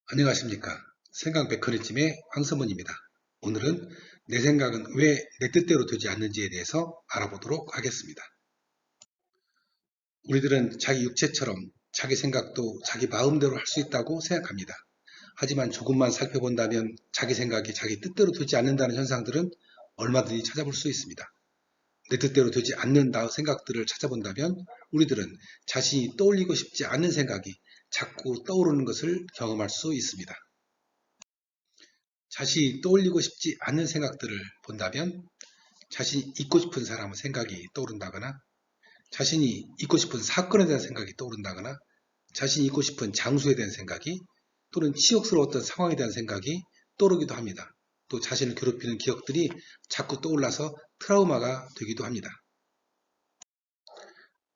안녕하십니까. 생각 메커니즘의 황성문입니다. 오늘은 내 생각은 왜 내 뜻대로 되지 않는지에 대해서 알아보도록 하겠습니다. 우리들은 자기 육체처럼 자기 생각도 자기 마음대로 할 수 있다고 생각합니다. 하지만 조금만 살펴본다면 자기 생각이 자기 뜻대로 되지 않는다는 현상들은 얼마든지 찾아볼 수 있습니다. 내 뜻대로 되지 않는 나 생각들을 찾아본다면 우리들은 자신이 떠올리고 싶지 않은 생각이 자꾸 떠오르는 것을 경험할 수 있습니다. 자신이 떠올리고 싶지 않는 생각들을 본다면 자신이 잊고 싶은 사람의 생각이 떠오른다거나 자신이 잊고 싶은 사건에 대한 생각이 떠오른다거나 자신이 잊고 싶은 장소에 대한 생각이 또는 치욕스러웠던 상황에 대한 생각이 떠오르기도 합니다. 또 자신을 괴롭히는 기억들이 자꾸 떠올라서 트라우마가 되기도 합니다.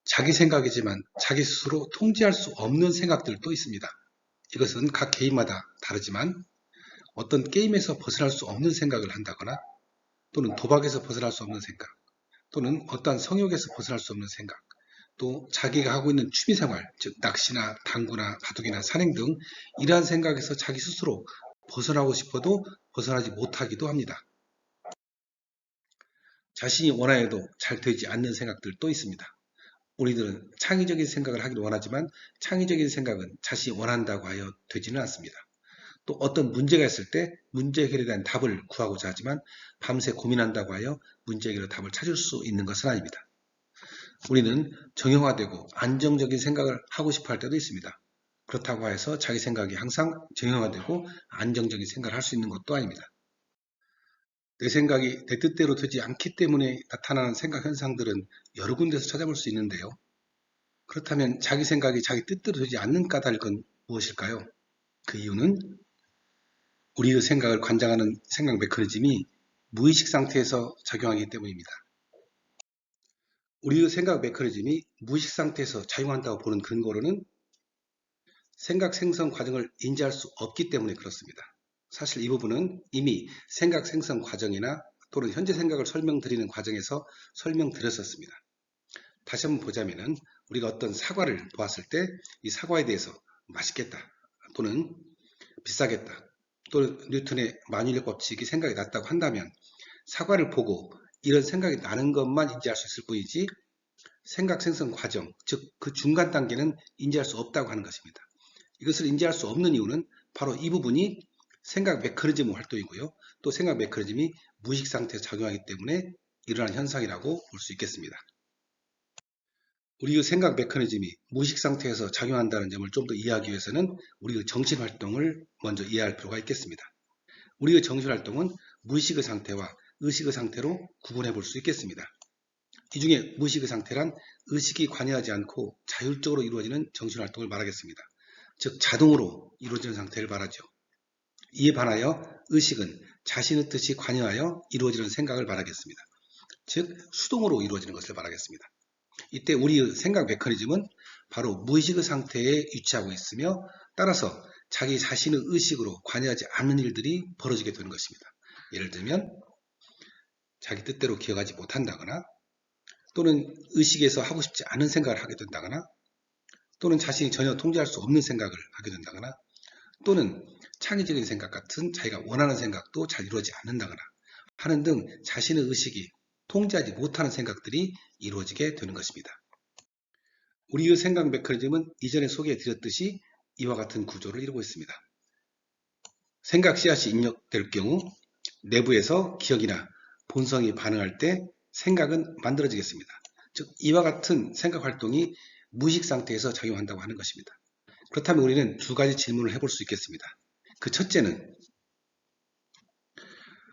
자기 생각이지만 자기 스스로 통제할 수 없는 생각들도 있습니다. 이것은 각 개인마다 다르지만 어떤 게임에서 벗어날 수 없는 생각을 한다거나 또는 도박에서 벗어날 수 없는 생각, 또는 어떠한 성욕에서 벗어날 수 없는 생각, 또 자기가 하고 있는 취미생활, 즉 낚시나 당구나 바둑이나 산행 등 이러한 생각에서 자기 스스로 벗어나고 싶어도 벗어나지 못하기도 합니다. 자신이 원하여도 잘 되지 않는 생각들도 있습니다. 우리들은 창의적인 생각을 하기를 원하지만 창의적인 생각은 자신이 원한다고 하여 되지는 않습니다. 또 어떤 문제가 있을 때 문제 해결에 대한 답을 구하고자 하지만 밤새 고민한다고 하여 문제 해결의 답을 찾을 수 있는 것은 아닙니다. 우리는 정형화되고 안정적인 생각을 하고 싶어 할 때도 있습니다. 그렇다고 해서 자기 생각이 항상 정형화되고 안정적인 생각을 할 수 있는 것도 아닙니다. 내 생각이 내 뜻대로 되지 않기 때문에 나타나는 생각 현상들은 여러 군데서 찾아볼 수 있는데요. 그렇다면 자기 생각이 자기 뜻대로 되지 않는 까닭은 무엇일까요? 그 이유는 우리의 생각을 관장하는 생각 메커니즘이 무의식 상태에서 작용하기 때문입니다. 우리의 생각 메커니즘이 무의식 상태에서 작용한다고 보는 근거로는 생각 생성 과정을 인지할 수 없기 때문에 그렇습니다. 사실 이 부분은 이미 생각 생성 과정이나 또는 현재 생각을 설명드리는 과정에서 설명드렸었습니다. 다시 한번 보자면은 우리가 어떤 사과를 보았을 때 이 사과에 대해서 맛있겠다 또는 비싸겠다 또는 뉴턴의 만유인력 법칙이 생각이 났다고 한다면 사과를 보고 이런 생각이 나는 것만 인지할 수 있을 뿐이지 생각 생성 과정, 즉 그 중간 단계는 인지할 수 없다고 하는 것입니다. 이것을 인지할 수 없는 이유는 바로 이 부분이 생각 메커니즘 활동이고요. 또 생각 메커니즘이 무의식 상태에서 작용하기 때문에 일어나는 현상이라고 볼 수 있겠습니다. 우리의 생각 메커니즘이 무의식 상태에서 작용한다는 점을 좀 더 이해하기 위해서는 우리의 정신활동을 먼저 이해할 필요가 있겠습니다. 우리의 정신활동은 무의식의 상태와 의식의 상태로 구분해 볼 수 있겠습니다. 이 중에 무의식의 상태란 의식이 관여하지 않고 자율적으로 이루어지는 정신활동을 말하겠습니다. 즉 자동으로 이루어지는 상태를 말하죠. 이에 반하여 의식은 자신의 뜻이 관여하여 이루어지는 생각을 말하겠습니다. 즉 수동으로 이루어지는 것을 말하겠습니다. 이때 우리의 생각 메커니즘은 바로 무의식의 상태에 위치하고 있으며 따라서 자기 자신의 의식으로 관여하지 않는 일들이 벌어지게 되는 것입니다. 예를 들면 자기 뜻대로 기억하지 못한다거나 또는 의식에서 하고 싶지 않은 생각을 하게 된다거나 또는 자신이 전혀 통제할 수 없는 생각을 하게 된다거나 또는 창의적인 생각 같은 자기가 원하는 생각도 잘 이루어지지 않는다거나 하는 등 자신의 의식이 통제하지 못하는 생각들이 이루어지게 되는 것입니다. 우리의 생각 메커니즘은 이전에 소개해 드렸듯이 이와 같은 구조를 이루고 있습니다. 생각 씨앗이 입력될 경우 내부에서 기억이나 본성이 반응할 때 생각은 만들어지겠습니다. 즉 이와 같은 생각 활동이 무의식 상태에서 작용한다고 하는 것입니다. 그렇다면 우리는 두 가지 질문을 해볼 수 있겠습니다. 그 첫째는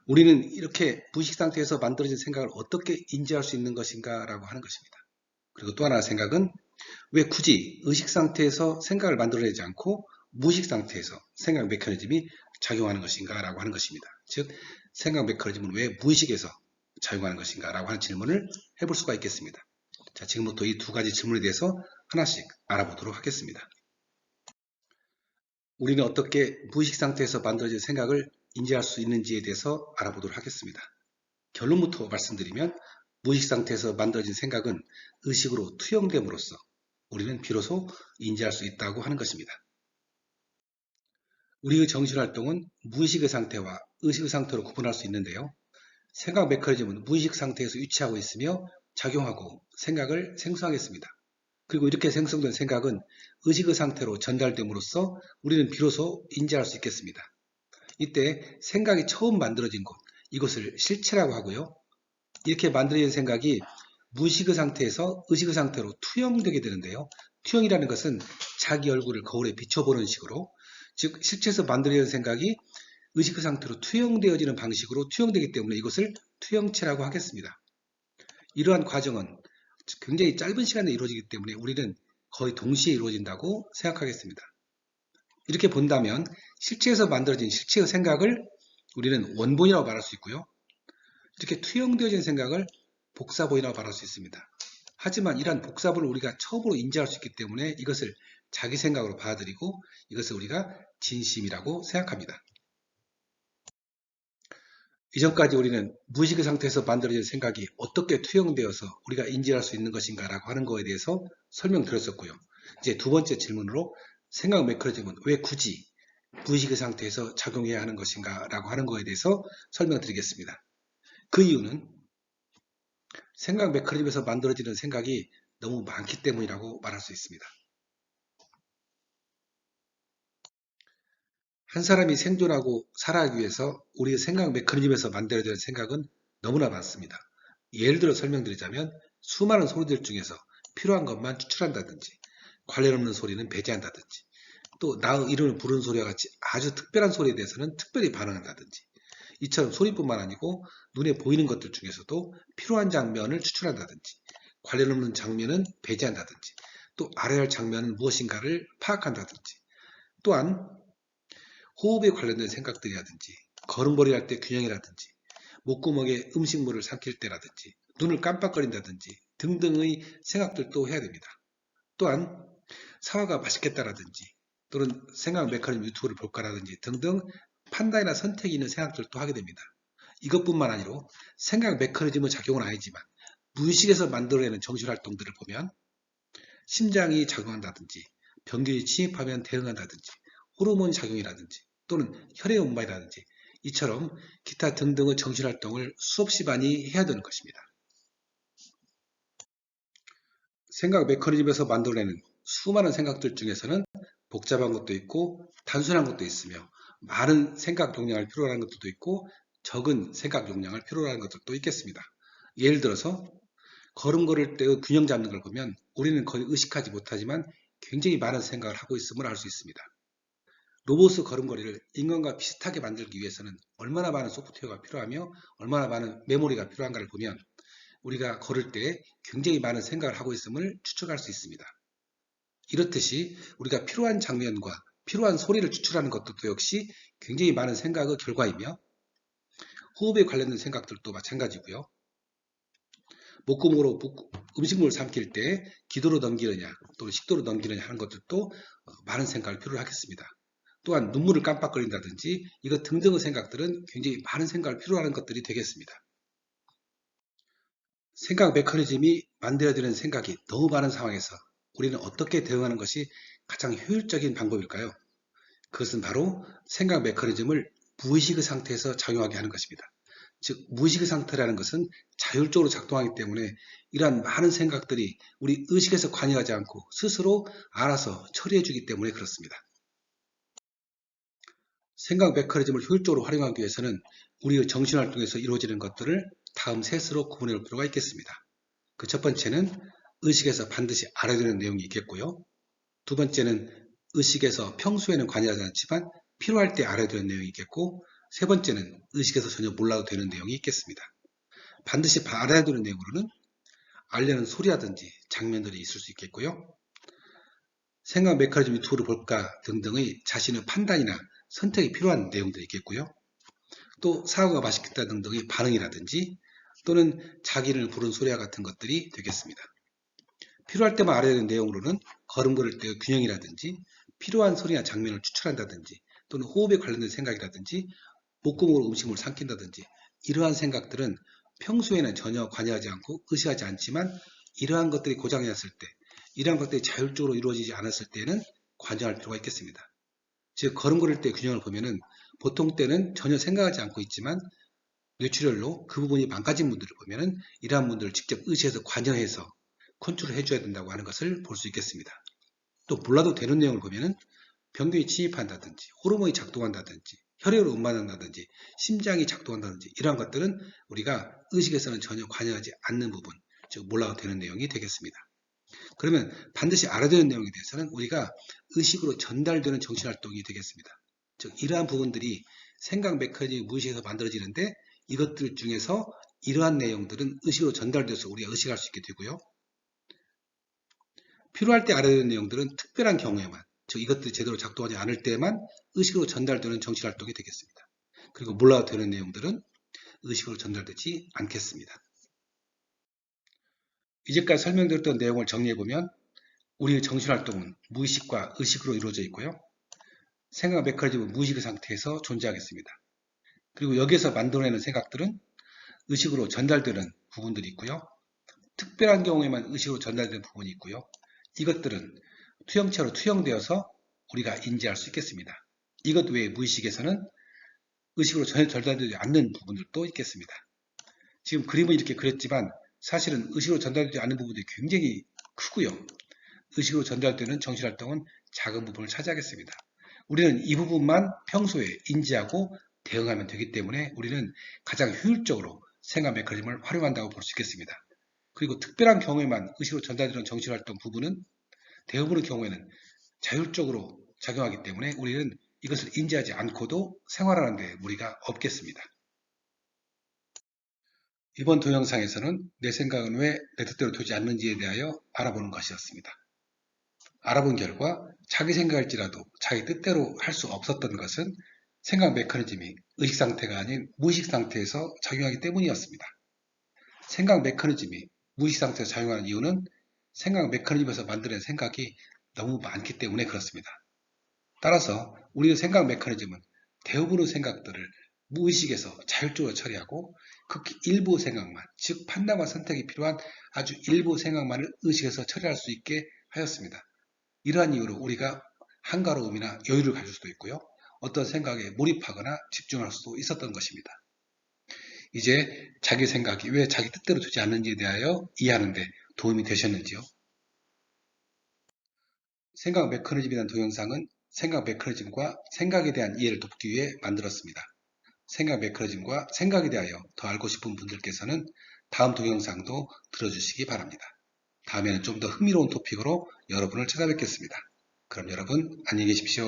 우리는 이렇게 무의식 상태에서 만들어진 생각을 어떻게 인지할 수 있는 것인가 라고 하는 것입니다. 그리고 또 하나의 생각은 왜 굳이 의식 상태에서 생각을 만들어내지 않고 무의식 상태에서 생각 메커니즘이 작용하는 것인가 라고 하는 것입니다. 즉 생각 메커니즘은 왜 무의식에서 작용하는 것인가 라고 하는 질문을 해볼 수가 있겠습니다. 자, 지금부터 이 두 가지 질문에 대해서 하나씩 알아보도록 하겠습니다. 우리는 어떻게 무의식 상태에서 만들어진 생각을 인지할 수 있는지에 대해서 알아보도록 하겠습니다. 결론부터 말씀드리면 무의식 상태에서 만들어진 생각은 의식으로 투영됨으로써 우리는 비로소 인지할 수 있다고 하는 것입니다. 우리의 정신활동은 무의식의 상태와 의식의 상태로 구분할 수 있는데요. 생각 메커니즘은 무의식 상태에서 위치하고 있으며 작용하고 생각을 생성하겠습니다. 그리고 이렇게 생성된 생각은 의식의 상태로 전달됨으로써 우리는 비로소 인지할 수 있겠습니다. 이때 생각이 처음 만들어진 곳, 이것을 실체라고 하고요. 이렇게 만들어진 생각이 무의식의 상태에서 의식의 상태로 투영되게 되는데요. 투영이라는 것은 자기 얼굴을 거울에 비춰보는 식으로, 즉 실체에서 만들어진 생각이 의식의 상태로 투영되어지는 방식으로 투영되기 때문에 이것을 투영체라고 하겠습니다. 이러한 과정은 굉장히 짧은 시간에 이루어지기 때문에 우리는 거의 동시에 이루어진다고 생각하겠습니다. 이렇게 본다면 실체에서 만들어진 실체의 생각을 우리는 원본이라고 말할 수 있고요. 이렇게 투영되어진 생각을 복사본이라고 말할 수 있습니다. 하지만 이러한 복사본을 우리가 처음으로 인지할 수 있기 때문에 이것을 자기 생각으로 받아들이고 이것을 우리가 진심이라고 생각합니다. 이전까지 우리는 무의식의 상태에서 만들어진 생각이 어떻게 투영되어서 우리가 인지할 수 있는 것인가 라고 하는 것에 대해서 설명드렸었고요. 이제 두 번째 질문으로 생각 메커니즘은 왜 굳이 무의식의 상태에서 작용해야 하는 것인가 라고 하는 것에 대해서 설명드리겠습니다. 그 이유는 생각 메커니즘에서 만들어지는 생각이 너무 많기 때문이라고 말할 수 있습니다. 한 사람이 생존하고 살아가기 위해서 우리의 생각 메커니즘에서 만들어진 생각은 너무나 많습니다. 예를 들어 설명드리자면 수많은 소리들 중에서 필요한 것만 추출한다든지 관련 없는 소리는 배제한다든지 또 나의 이름을 부르는 소리와 같이 아주 특별한 소리에 대해서는 특별히 반응한다든지 이처럼 소리뿐만 아니고 눈에 보이는 것들 중에서도 필요한 장면을 추출한다든지 관련 없는 장면은 배제한다든지 또 알아야 할 장면은 무엇인가를 파악한다든지 또한 호흡에 관련된 생각들이라든지 걸음걸이 할 때 균형이라든지 목구멍에 음식물을 삼킬 때라든지 눈을 깜빡거린다든지 등등의 생각들도 해야 됩니다. 또한 사과가 맛있겠다라든지 또는 생각 메커니즘 유튜브를 볼까라든지 등등 판단이나 선택이 있는 생각들도 하게 됩니다. 이것뿐만 아니라 생각 메커니즘의 작용은 아니지만 무의식에서 만들어내는 정신활동들을 보면 심장이 작용한다든지 병균이 침입하면 대응한다든지 호르몬 작용이라든지 또는 혈액 운반이라든지 이처럼 기타 등등의 정신활동을 수없이 많이 해야 되는 것입니다. 생각 메커니즘에서 만들어내는 수많은 생각들 중에서는 복잡한 것도 있고 단순한 것도 있으며 많은 생각 용량을 필요로 하는 것들도 있고 적은 생각 용량을 필요로 하는 것들도 있겠습니다. 예를 들어서 걸음 걸을 때의 균형 잡는 걸 보면 우리는 거의 의식하지 못하지만 굉장히 많은 생각을 하고 있음을 알 수 있습니다. 로봇의 걸음걸이를 인간과 비슷하게 만들기 위해서는 얼마나 많은 소프트웨어가 필요하며 얼마나 많은 메모리가 필요한가를 보면 우리가 걸을 때 굉장히 많은 생각을 하고 있음을 추측할 수 있습니다. 이렇듯이 우리가 필요한 장면과 필요한 소리를 추출하는 것도 역시 굉장히 많은 생각의 결과이며 호흡에 관련된 생각들도 마찬가지고요. 목구멍으로 음식물을 삼킬 때 기도로 넘기느냐 또는 식도로 넘기느냐 하는 것들도 많은 생각을 필요로 하겠습니다. 또한 눈물을 깜빡거린다든지 이것 등등의 생각들은 굉장히 많은 생각을 필요로 하는 것들이 되겠습니다. 생각 메커니즘이 만들어지는 생각이 너무 많은 상황에서 우리는 어떻게 대응하는 것이 가장 효율적인 방법일까요? 그것은 바로 생각 메커니즘을 무의식의 상태에서 작용하게 하는 것입니다. 즉 무의식의 상태라는 것은 자율적으로 작동하기 때문에 이러한 많은 생각들이 우리 의식에서 관여하지 않고 스스로 알아서 처리해 주기 때문에 그렇습니다. 생각 메커니즘을 효율적으로 활용하기 위해서는 우리의 정신활동에서 이루어지는 것들을 다음 셋으로 구분해 볼 필요가 있겠습니다. 그 첫 번째는 의식에서 반드시 알아야 되는 내용이 있겠고요. 두 번째는 의식에서 평소에는 관여하지 않지만 필요할 때 알아야 되는 내용이 있겠고 세 번째는 의식에서 전혀 몰라도 되는 내용이 있겠습니다. 반드시 알아야 되는 내용으로는 알려는 소리라든지 장면들이 있을 수 있겠고요. 생각 메커니즘 유튜브를 볼까 등등의 자신의 판단이나 선택이 필요한 내용들이 있겠고요. 또 사과가 맛있겠다 등등의 반응이라든지 또는 자기를 부른 소리와 같은 것들이 되겠습니다. 필요할 때만 알아야 되는 내용으로는 걸음 걸을 때의 균형이라든지 필요한 소리나 장면을 추출한다든지 또는 호흡에 관련된 생각이라든지 목구멍으로 음식물을 삼킨다든지 이러한 생각들은 평소에는 전혀 관여하지 않고 의식하지 않지만 이러한 것들이 고장이 났을 때 이러한 것들이 자율적으로 이루어지지 않았을 때는 관여할 필요가 있겠습니다. 즉 걸음걸을 때 균형을 보면은 보통 때는 전혀 생각하지 않고 있지만 뇌출혈로 그 부분이 망가진 분들을 보면은 이러한 분들을 직접 의식해서 관여해서 컨트롤 해줘야 된다고 하는 것을 볼 수 있겠습니다. 또 몰라도 되는 내용을 보면은 병균이 침입한다든지 호르몬이 작동한다든지 혈액으로 운반한다든지 심장이 작동한다든지 이러한 것들은 우리가 의식에서는 전혀 관여하지 않는 부분, 즉 몰라도 되는 내용이 되겠습니다. 그러면 반드시 알아야 되는 내용에 대해서는 우리가 의식으로 전달되는 정신활동이 되겠습니다. 즉 이러한 부분들이 생각 메커니즘 무의식에서 만들어지는데 이것들 중에서 이러한 내용들은 의식으로 전달돼서 우리가 의식할 수 있게 되고요. 필요할 때 알아야 되는 내용들은 특별한 경우에만, 즉 이것들이 제대로 작동하지 않을 때만 의식으로 전달되는 정신활동이 되겠습니다. 그리고 몰라도 되는 내용들은 의식으로 전달되지 않겠습니다. 이제까지 설명드렸던 내용을 정리해보면 우리의 정신활동은 무의식과 의식으로 이루어져 있고요. 생각 메커니즘은 무의식의 상태에서 존재하겠습니다. 그리고 여기에서 만들어내는 생각들은 의식으로 전달되는 부분들이 있고요. 특별한 경우에만 의식으로 전달되는 부분이 있고요. 이것들은 투영체로 투영되어서 우리가 인지할 수 있겠습니다. 이것 외에 무의식에서는 의식으로 전혀 전달되지 않는 부분들도 있겠습니다. 지금 그림을 이렇게 그렸지만 사실은 의식으로 전달되지 않는 부분들이 굉장히 크고요. 의식으로 전달되는 정신활동은 작은 부분을 차지하겠습니다. 우리는 이 부분만 평소에 인지하고 대응하면 되기 때문에 우리는 가장 효율적으로 생각 메커니즘을 활용한다고 볼 수 있겠습니다. 그리고 특별한 경우에만 의식으로 전달되는 정신활동 부분은 대부분의 경우에는 자율적으로 작용하기 때문에 우리는 이것을 인지하지 않고도 생활하는 데 무리가 없겠습니다. 이번 동영상에서는 내 생각은 왜 내 뜻대로 되지 않는지에 대하여 알아보는 것이었습니다. 알아본 결과 자기 생각일지라도 자기 뜻대로 할 수 없었던 것은 생각 메커니즘이 의식 상태가 아닌 무의식 상태에서 작용하기 때문이었습니다. 생각 메커니즘이 무의식 상태에서 작용하는 이유는 생각 메커니즘에서 만드는 생각이 너무 많기 때문에 그렇습니다. 따라서 우리의 생각 메커니즘은 대부분의 생각들을 무의식에서 자율적으로 처리하고 극히 일부 생각만, 즉 판단과 선택이 필요한 아주 일부 생각만을 의식해서 처리할 수 있게 하였습니다. 이러한 이유로 우리가 한가로움이나 여유를 가질 수도 있고요. 어떤 생각에 몰입하거나 집중할 수도 있었던 것입니다. 이제 자기 생각이 왜 자기 뜻대로 되지 않는지에 대하여 이해하는 데 도움이 되셨는지요? 생각 메커니즘이라는 동영상은 생각 메커니즘과 생각에 대한 이해를 돕기 위해 만들었습니다. 생각 메커니즘과 생각에 대하여 더 알고 싶은 분들께서는 다음 동영상도 들어주시기 바랍니다. 다음에는 좀 더 흥미로운 토픽으로 여러분을 찾아뵙겠습니다. 그럼 여러분 안녕히 계십시오.